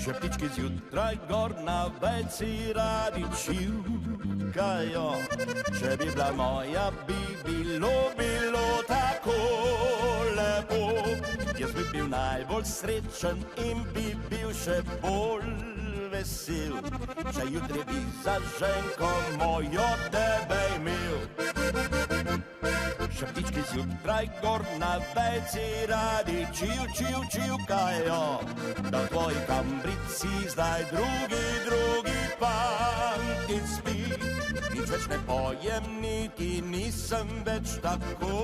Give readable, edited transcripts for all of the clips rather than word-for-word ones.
Ptičky zjutraj gor na vejci radi čivkajo. Če bi bila moja, bi bilo tako lepo. Jaz bi bil najbolj srečen in bi bil še bolj vesel, če jutri bi za ženko mojo tebe imel. Še ptički zjutraj gor na vejci radi čivkajo, da v tvoji kambrici zdaj drugi fantic spi. Nič več ne pojem, niti nisem več tako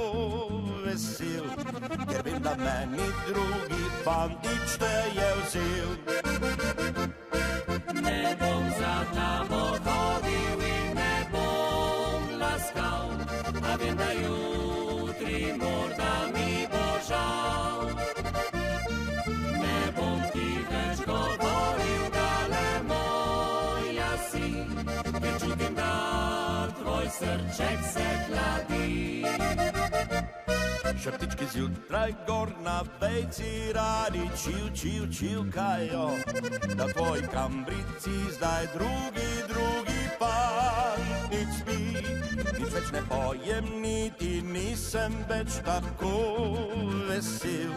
vesel, ker vem, da meni drugi fantič te je vzel. Ne bom za tabo hodil in ne bom laskal, a vem, da jutri morda mi bo žal. Ne bom ti več govoril, dale moja si, ker čutim, da tvoj srček se hladi. Še ptički zjutraj gor na vejci radi čivkajo, da v tvoji kambrici zdaj drugi fantič spi. Nič več ne pojem, niti nisem več tako vesel,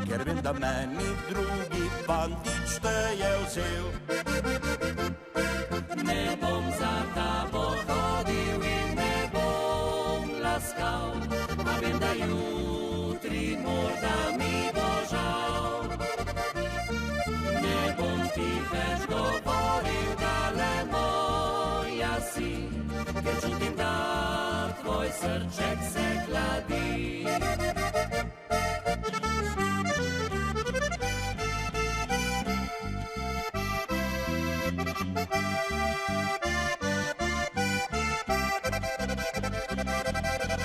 ker vem, da meni drugi fantič te je vzel. Ne bom za tabo hodil in ne bom laskal, a vem, da jutri morda mi bo žal. Ne bom ti več govoril, dale moja si, ker čutim, da tvoj srček se hladi.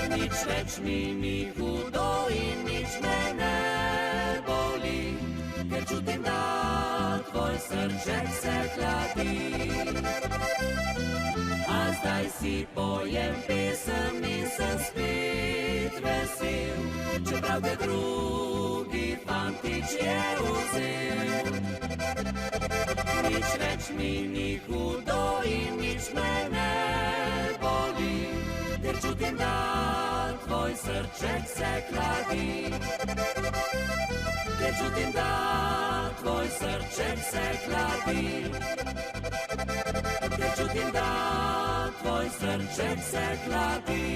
Nič več mi ni hudo in nič me ne boli, ker čutim, da tvoj srček se hladi. A zdaj si pojem pesem in sem spet vesel, čeprav te drugi fantič je vzel. Nič več mi ni hudo in nič me ne boli, ker čutim, da tvoj srček se hladi. Ker čutim, da tvoj srček se hladi. Ker čutim, da tvoj srček se hladi.